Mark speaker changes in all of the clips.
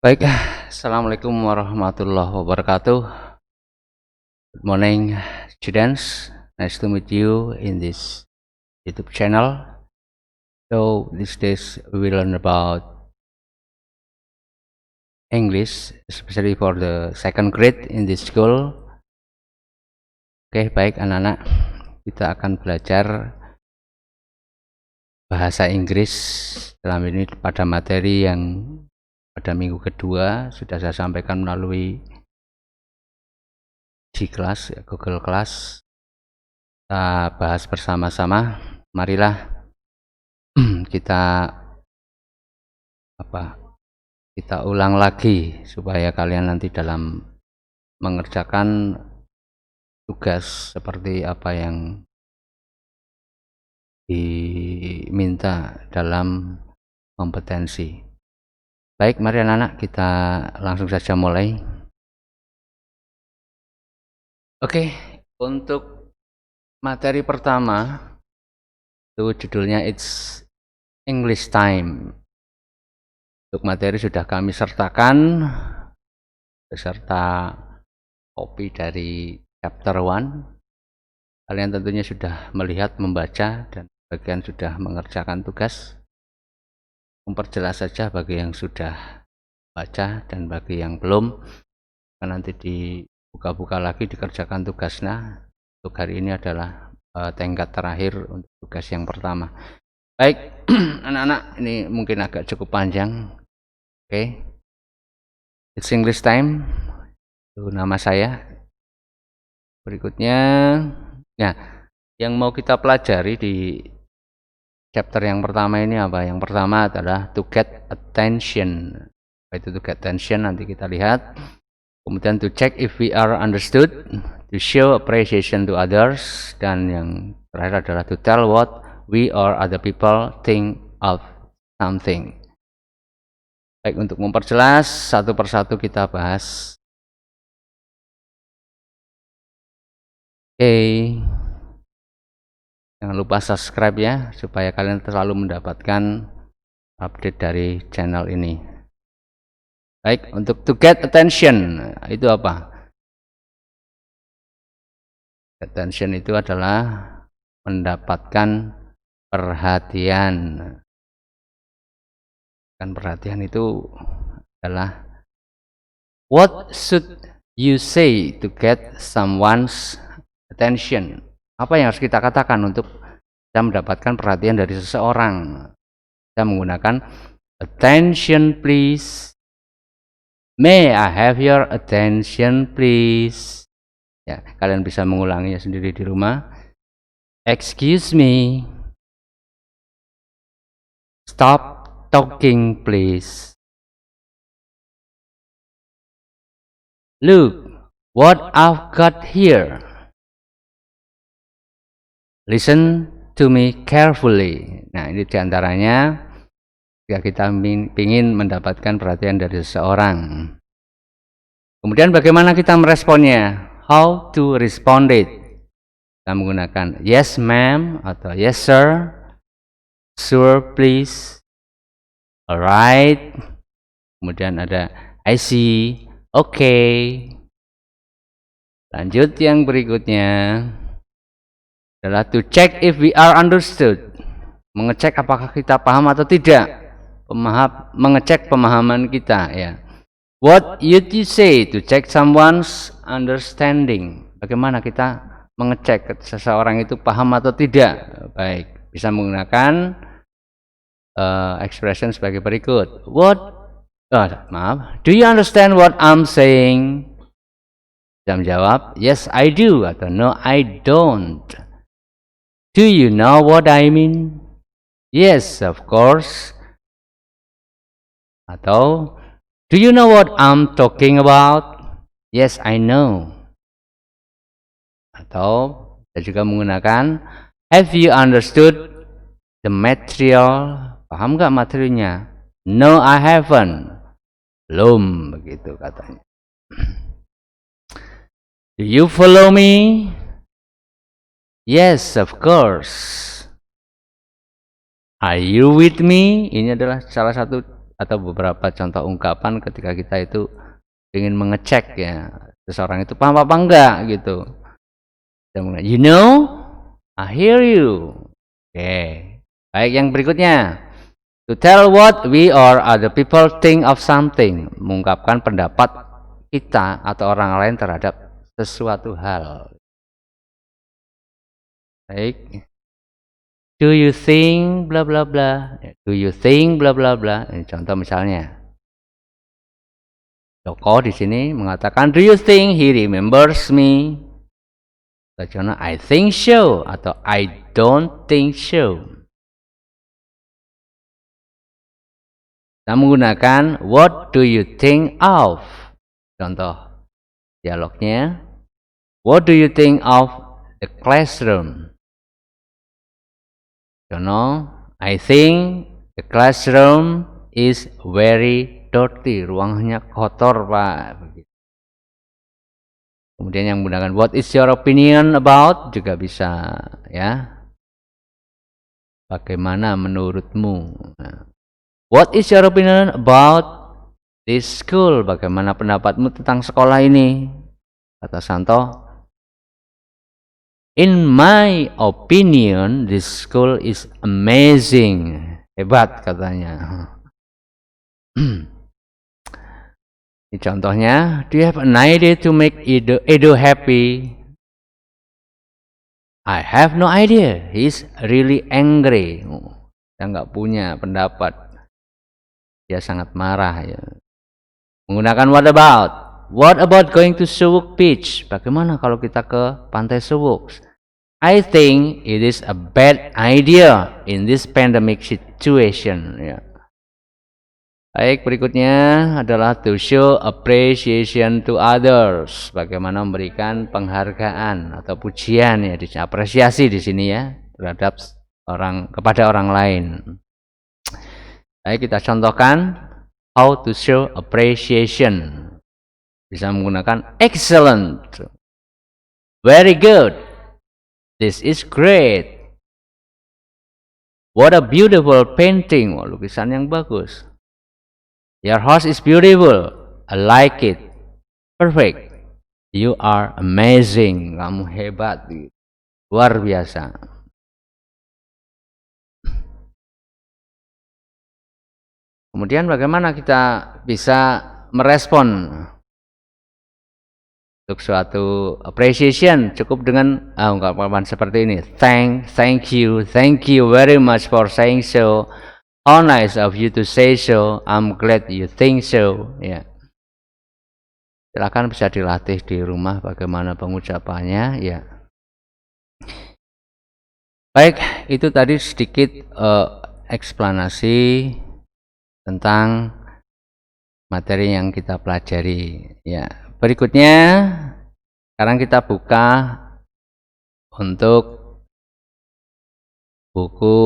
Speaker 1: Baik, Assalamualaikum warahmatullahi wabarakatuh. Good morning, students. Nice to meet you in this YouTube channel. So, these days we will learn about English, especially for the second grade in this school. Oke, baik anak-anak, kita akan belajar bahasa Inggris dalam ini pada materi yang pada minggu kedua sudah saya sampaikan melalui di kelas Google Class. Kita bahas bersama-sama. Marilah kita ulang lagi supaya kalian nanti dalam mengerjakan tugas seperti apa yang diminta dalam kompetensi. Baik, mari anak-anak kita langsung saja mulai. Oke, untuk materi pertama itu judulnya It's English Time. Untuk materi sudah kami sertakan beserta kopi dari chapter 1. Kalian tentunya sudah melihat, membaca, dan bagian sudah mengerjakan tugas. Memperjelas saja bagi yang sudah baca dan bagi yang belum, nanti dibuka-buka lagi dikerjakan tugasnya. Untuk hari ini adalah tingkat terakhir untuk tugas yang pertama. Baik, anak-anak, ini mungkin agak cukup panjang. Oke, It's English Time, itu nama saya. Berikutnya, nah, yang mau kita pelajari di chapter yang pertama ini apa? Yang pertama adalah to get attention. Itu to get attention, nanti kita lihat. Kemudian to check if we are understood, to show appreciation to others, dan yang terakhir adalah to tell what we or other people think of something. Baik, untuk memperjelas satu persatu kita bahas. Oke. Jangan lupa subscribe ya, supaya kalian selalu mendapatkan update dari channel ini. Baik, untuk to get attention, itu apa? Attention itu adalah mendapatkan perhatian. Dan perhatian itu adalah what should you say to get someone's attention? Apa yang harus kita katakan untuk kita mendapatkan perhatian dari seseorang? Kita menggunakan attention please. May I have your attention please? Ya, kalian bisa mengulanginya sendiri di rumah. Excuse me. Stop talking please. Look what I've got here. Listen to me carefully. Nah, ini diantaranya jika kita ingin mendapatkan perhatian dari seseorang. Kemudian bagaimana kita meresponnya? How to respond it? Kita menggunakan yes ma'am atau yes sir, sure please, alright. Kemudian ada I see, okay. Lanjut yang berikutnya adalah to check if we are understood. Mengecek apakah kita paham atau tidak. Mengecek pemahaman kita ya. What would you say to check someone's understanding? Bagaimana kita mengecek seseorang itu paham atau tidak? Baik, bisa menggunakan expression sebagai berikut. Do you understand what I'm saying? Bisa menjawab yes I do atau no I don't. Do you know what I mean? Yes, of course. Atau do you know what I'm talking about? Yes, I know. Atau kita juga menggunakan have you understood the material? Paham nggak materinya? No, I haven't. Belum, begitu katanya. Do you follow me? Yes, of course. Are you with me? Ini adalah salah satu atau beberapa contoh ungkapan ketika kita itu ingin mengecek ya seseorang itu paham apa enggak gitu. You know, I hear you. Oke. Baik, yang berikutnya. To tell what we or other people think of something. Mengungkapkan pendapat kita atau orang lain terhadap sesuatu hal. Baik. Do you think bla bla bla? Do you think bla bla bla? Ini contoh misalnya. Joko di sini mengatakan, do you think he remembers me? Contohnya, I think so atau I don't think so. Kita menggunakan what do you think of? Contoh dialognya, what do you think of the classroom? Contoh, I think the classroom is very dirty. Ruangnya kotor, Pak. Kemudian yang menggunakan what is your opinion about juga bisa ya. Bagaimana menurutmu? Nah, what is your opinion about this school? Bagaimana pendapatmu tentang sekolah ini? Kata Santo, in my opinion this school is amazing. Hebat katanya. Ini contohnya, do you have an idea to make Edo happy? I have no idea. He's really angry. Dia nggak punya pendapat. Dia sangat marah ya. Menggunakan what about? What about going to Suwuk Beach? Bagaimana kalau kita ke Pantai Suwuk? I think it is a bad idea in this pandemic situation. Ya. Baik, berikutnya adalah to show appreciation to others. Bagaimana memberikan penghargaan atau pujian ya, apresiasi di sini ya terhadap kepada orang lain. Baik, kita contohkan how to show appreciation. Bisa menggunakan excellent, very good, this is great, what a beautiful painting, lukisan yang bagus. Your house is beautiful. I like it. Perfect. You are amazing. Kamu hebat. Luar biasa. Kemudian bagaimana kita bisa merespon untuk suatu appreciation? Cukup dengan ungkapan seperti ini. Thank you very much for saying so. How nice of you to say so. I'm glad you think so. Ya. Silakan bisa dilatih di rumah bagaimana pengucapannya. Ya. Baik, itu tadi sedikit eksplanasi tentang materi yang kita pelajari. Ya. Berikutnya, sekarang kita buka untuk buku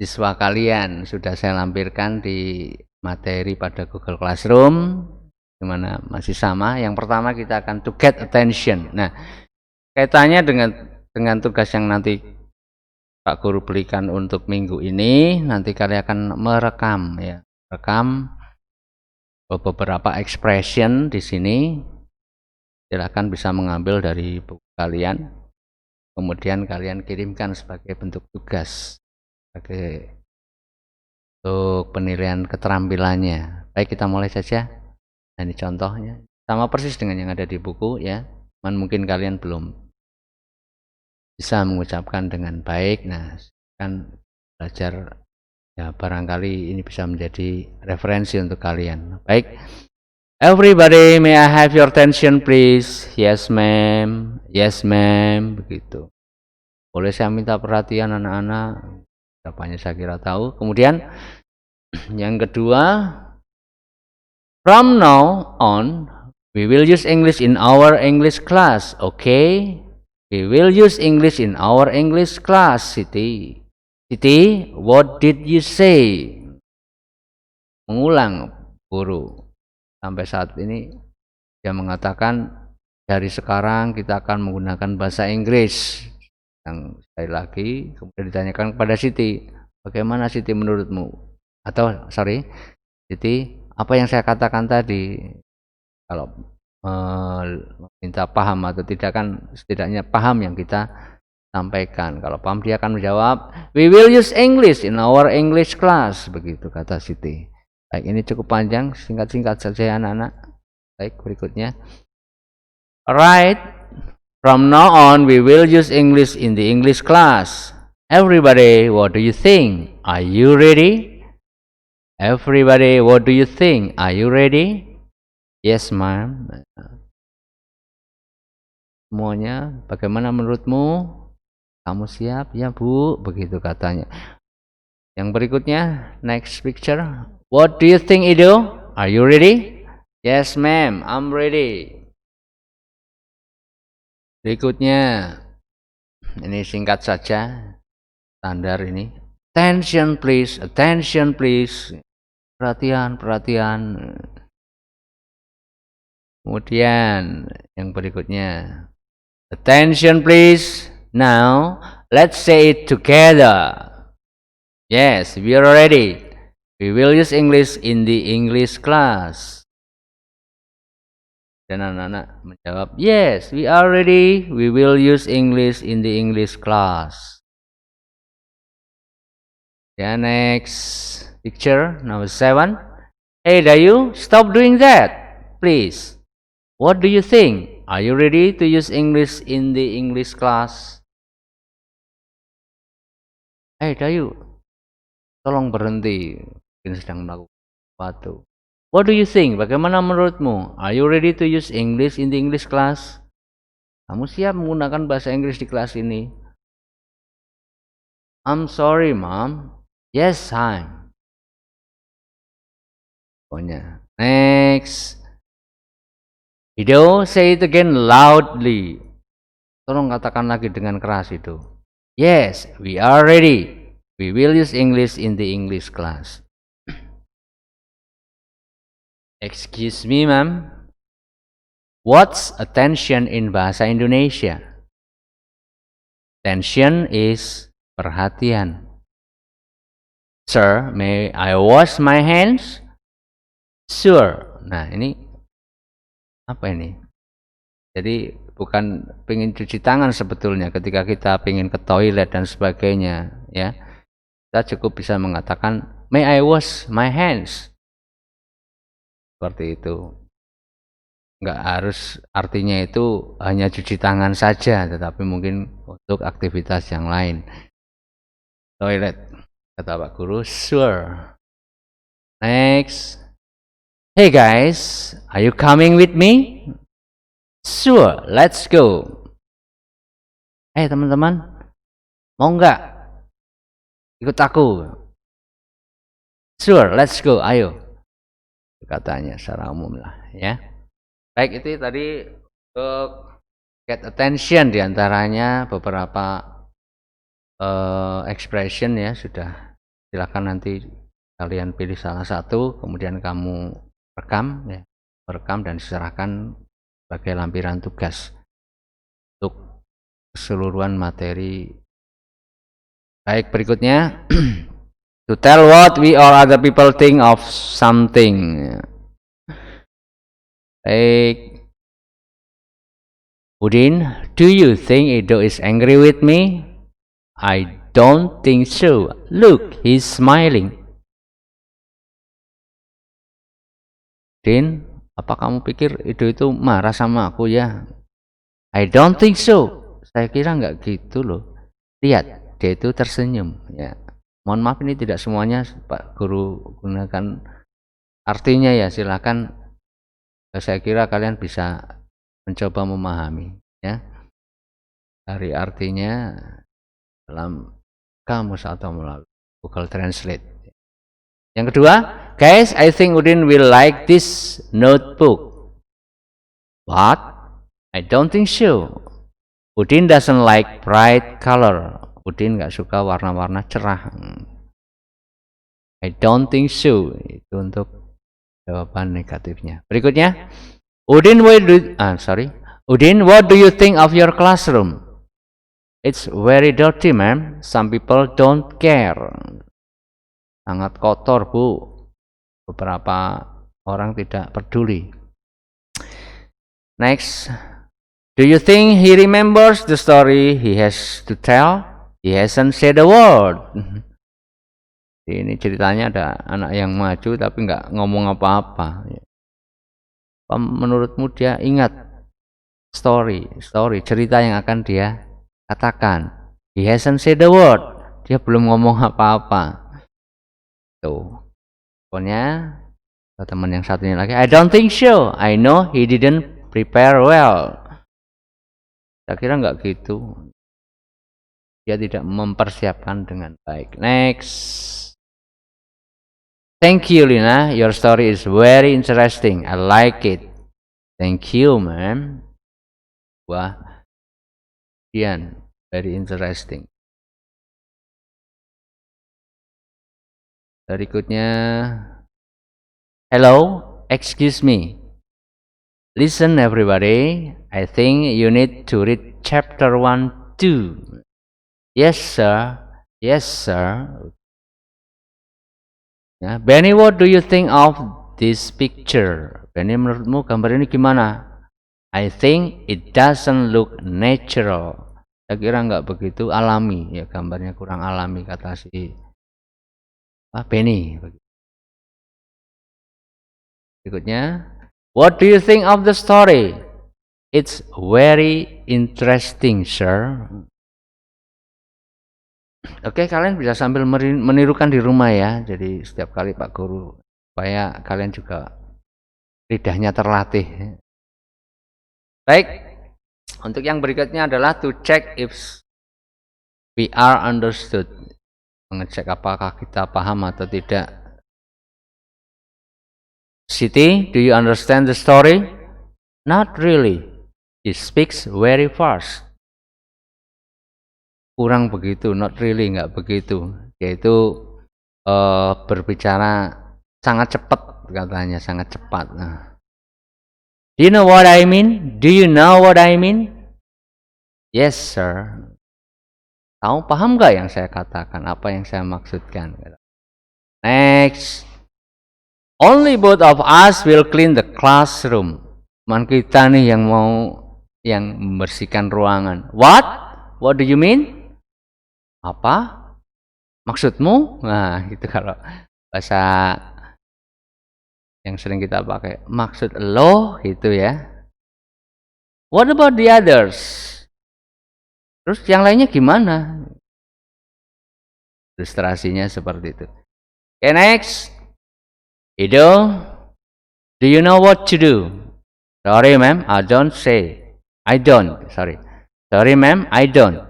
Speaker 1: siswa kalian. Sudah saya lampirkan di materi pada Google Classroom, dimana masih sama. Yang pertama kita akan to get attention. Nah, kaitannya dengan tugas yang nanti Pak Guru berikan untuk minggu ini, nanti kalian akan merekam ya, rekam beberapa expression di sini. Silakan bisa mengambil dari buku kalian, kemudian kalian kirimkan sebagai bentuk tugas. Untuk penilaian keterampilannya. Baik, kita mulai saja. Nah, ini contohnya sama persis dengan yang ada di buku ya. Mungkin kalian belum bisa mengucapkan dengan baik. Nah, kan belajar ya, barangkali ini bisa menjadi referensi untuk kalian. Baik. Everybody, may I have your attention please? Yes ma'am. Yes ma'am. Begitu. Boleh saya minta perhatian anak-anak? Siapanya saya kira tahu. Kemudian yang kedua, from now on we will use English in our English class. Okay, we will use English in our English class. Siti, what did you say? Mengulang guru. Sampai saat ini dia mengatakan dari sekarang kita akan menggunakan bahasa Inggris. Yang sekali lagi kemudian ditanyakan kepada Siti, bagaimana Siti menurutmu? Atau Jadi apa yang saya katakan tadi, kalau minta paham atau tidak kan setidaknya paham yang kita sampaikan. Kalau paham dia akan menjawab, "We will use English in our English class." Begitu kata Siti. Baik, ini cukup panjang, singkat-singkat saja ya anak-anak. Baik, berikutnya. Alright, from now on we will use English in the English class. Everybody, what do you think? Are you ready? Everybody, what do you think? Are you ready? Yes, ma'am. Semuanya, bagaimana menurutmu? Kamu siap? Ya, Bu. Begitu katanya. Yang berikutnya, next picture. What do you think, Ido? Are you ready? Yes, ma'am. I'm ready. Berikutnya, ini singkat saja. Standar ini. Attention, please. Attention, please. Perhatian, perhatian. Kemudian yang berikutnya, attention please. Now let's say it together. Yes, we are ready. We will use English in the English class. Dan anak-anak menjawab, yes, we are ready. We will use English in the English class. Yeah, next picture number 7. Hey Dayu, stop doing that, please. What do you think? Are you ready to use English in the English class? Hey Dayu, tolong berhenti. Mungkin sedang melakukan sesuatu. What do you think? Bagaimana menurutmu? Are you ready to use English in the English class? Kamu siap menggunakan bahasa Inggris di kelas ini? I'm sorry, Mom. Yes, I'm. Pokoknya. Next. Ido, say it again loudly. Tolong katakan lagi dengan keras itu. Yes, we are ready. We will use English in the English class. Excuse me, ma'am. What's attention in bahasa Indonesia? Attention is perhatian. Sir, may I wash my hands? Sure. Nah, ini apa ini? Jadi bukan pengen cuci tangan sebetulnya ketika kita pengen ke toilet dan sebagainya, ya. Kita cukup bisa mengatakan, may I wash my hands? Seperti itu. Nggak harus artinya itu hanya cuci tangan saja, tetapi mungkin untuk aktivitas yang lain. Toilet, kata Pak Guru, sure. Next. Hey guys, are you coming with me? Sure, let's go. Teman-teman, mau nggak ikut aku? Sure, let's go, ayo. Katanya secara umum lah, ya. Baik, itu tadi untuk get attention diantaranya beberapa expression ya, sudah. Silakan nanti kalian pilih salah satu, kemudian kamu rekam, ya, merekam dan diserahkan sebagai lampiran tugas untuk keseluruhan materi. Baik, berikutnya to tell what we or other people think of something. Baik, Udin, do you think Ido is angry with me? I don't think so. Look, he's smiling. Udin, apa kamu pikir itu marah sama aku ya? I don't think so. Saya kira nggak gitu loh. Lihat, dia itu tersenyum. Ya, mohon maaf ini tidak semuanya Pak Guru gunakan artinya ya. Silakan. Saya kira kalian bisa mencoba memahami ya dari artinya dalam kamus atau melalui Google Translate. Yang kedua, guys, I think Udin will like this notebook. What? I don't think so. Udin doesn't like bright color. Udin nggak suka warna-warna cerah. I don't think so. Itu untuk jawaban negatifnya. Berikutnya, Udin, Udin, what do you think of your classroom? It's very dirty, ma'am. Some people don't care. Sangat kotor, Bu. beberapa orang tidak peduli. Next, do you think he remembers the story he has to tell? He hasn't said a word. Ini ceritanya ada anak yang maju tapi nggak ngomong apa-apa. Menurutmu dia ingat story cerita yang akan dia katakan? He hasn't said a word. Dia belum ngomong apa-apa. Tuh. Pokoknya teman yang satunya lagi, I don't think so. I know he didn't prepare well. Saya kira nggak gitu. Dia tidak mempersiapkan dengan baik. Next. Thank you, Lina. Your story is very interesting. I like it. Thank you, ma'am. Wah, Dian, very interesting. Berikutnya, hello, excuse me. Listen, everybody. I think you need to read chapter 1 too. Yes, sir. Yes, sir. Ya, Benny, what do you think of this picture? Benny, menurutmu gambar ini gimana? I think it doesn't look natural. Saya kira nggak begitu alami, ya gambarnya kurang alami kata si Benny. Berikutnya, what do you think of the story? It's very interesting, sir. Oke, kalian bisa sambil menirukan di rumah ya. Jadi setiap kali Pak Guru, supaya kalian juga lidahnya terlatih. Baik, untuk yang berikutnya adalah to check if we are understood. Mengecek apakah kita paham atau tidak. Siti, do you understand the story? Not really. He speaks very fast. Kurang begitu, not really, nggak begitu. Yaitu berbicara sangat cepat katanya, sangat cepat. Nah, do you know what I mean? Do you know what I mean? Yes, sir. Kamu paham nggak yang saya katakan? Apa yang saya maksudkan? Next. Only both of us will clean the classroom. Teman kita nih yang membersihkan ruangan. What? What do you mean? Apa? Maksudmu? Nah, gitu kalau bahasa yang sering kita pakai. Maksud lo gitu ya. What about the others? Terus yang lainnya gimana? Ilustrasinya seperti itu. Okay, next. Ido, do you know what to do? Sorry, ma'am, I don't say. I don't. Sorry, ma'am, I don't.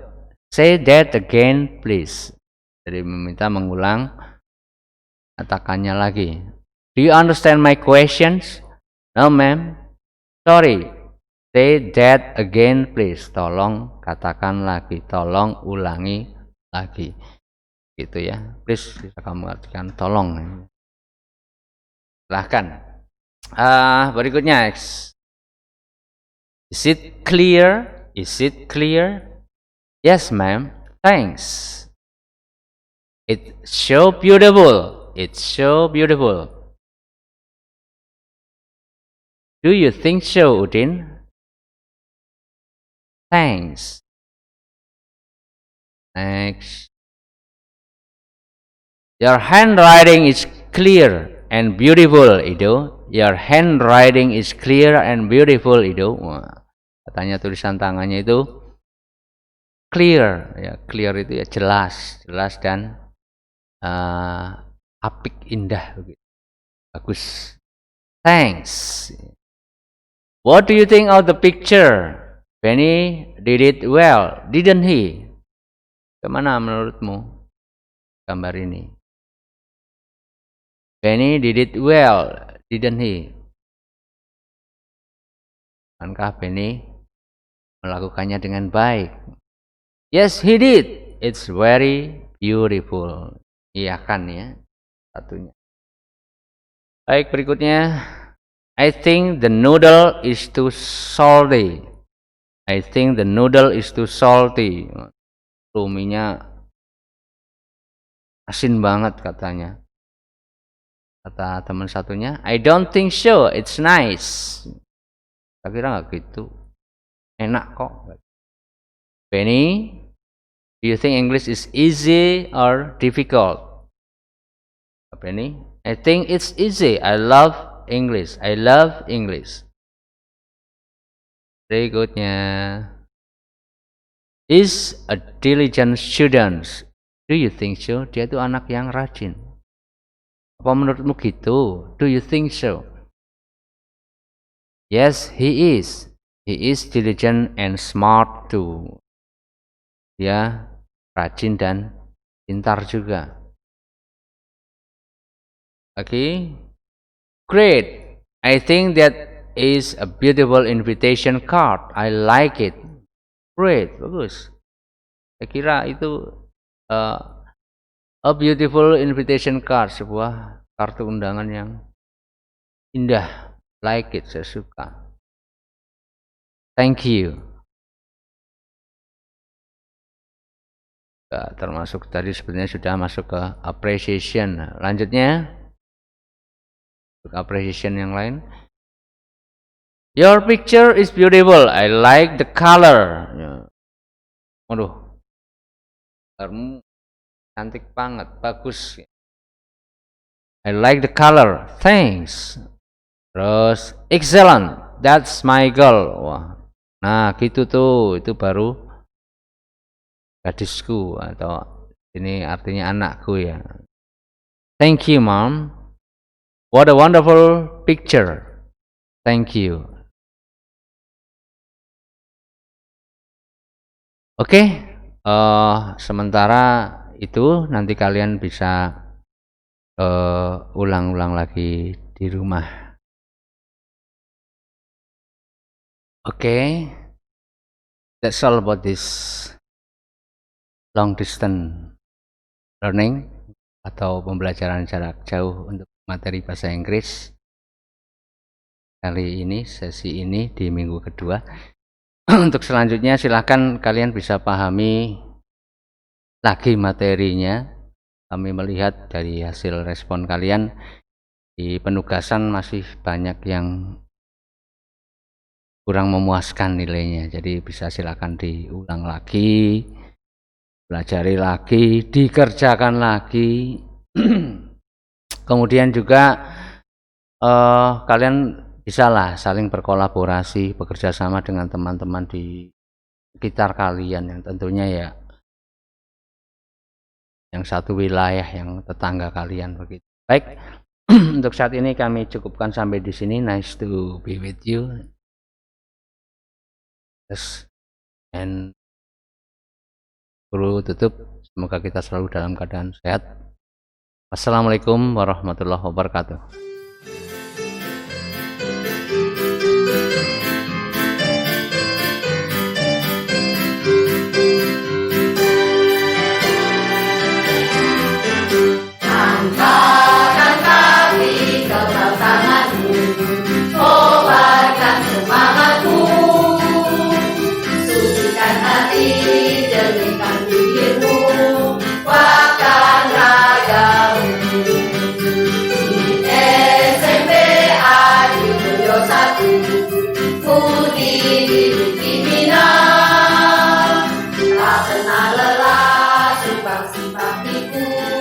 Speaker 1: Say that again, please. Jadi meminta mengulang, katakannya lagi. Do you understand my questions? No, ma'am. Sorry. Say that again, please. Tolong katakan lagi. Tolong ulangi lagi. Gitu ya. Please, bisa kamu artikan tolong. Silahkan. Berikutnya. Is it clear? Is it clear? Yes, ma'am. Thanks. It's so beautiful. It's so beautiful. Do you think so, Udin? Thanks. Next. Your handwriting is clear and beautiful, Ido. Your handwriting is clear and beautiful, Ido. Wah, katanya tulisan tangannya itu clear, ya clear itu ya jelas dan apik, indah, bagus. Thanks. What do you think of the picture? Benny did it well, didn't he? Kemana menurutmu gambar ini? Benny did it well, didn't he? Akankah Benny melakukannya dengan baik? Yes, he did. It's very beautiful. Iya kan ya, satunya. Baik, berikutnya. I think the noodle is too salty. I think the noodle is too salty. Tuminya asin banget katanya. Kata teman satunya, I don't think so, it's nice. Saya kira nggak gitu. Enak kok. Benny, do you think English is easy or difficult? Benny, I think it's easy. I love English. I love English. Berikutnya, is a diligent student. Do you think so? Dia itu anak yang rajin. Apa menurutmu gitu? Do you think so? Yes, he is. He is diligent and smart too. Dia rajin dan pintar juga. Okay. Great. I think that is a beautiful invitation card. I like it. Great, bagus. Saya kira itu a beautiful invitation card, sebuah kartu undangan yang indah. Like it, saya suka. Thank you. Termasuk tadi sebenarnya sudah masuk ke appreciation. Lanjutnya untuk appreciation yang lain. Your picture is beautiful. I like the color. Waduh, kamu cantik banget, bagus. I like the color. Thanks. Terus excellent. That's my girl. Wah, nah gitu tuh, itu baru gadisku, atau ini artinya anakku ya. Thank you, mom. What a wonderful picture. Thank you. Oke, sementara itu nanti kalian bisa ulang-ulang lagi di rumah. Oke, that's all about this long distance learning atau pembelajaran jarak jauh untuk materi bahasa Inggris. Kali ini, sesi ini di minggu kedua. Untuk selanjutnya silahkan kalian bisa pahami lagi materinya. Kami melihat dari hasil respon kalian di penugasan masih banyak yang kurang memuaskan nilainya. Jadi bisa silakan diulang lagi, pelajari lagi, dikerjakan lagi. Kemudian juga kalian bisalah saling berkolaborasi, bekerja sama dengan teman-teman di sekitar kalian yang tentunya ya yang satu wilayah, yang tetangga kalian begitu. Baik, untuk saat ini kami cukupkan sampai di sini. Nice to be with you. Yes. And guru tutup, semoga kita selalu dalam keadaan sehat. Wassalamualaikum warahmatullahi wabarakatuh. Tak pernah lelah, simpang simpatiku.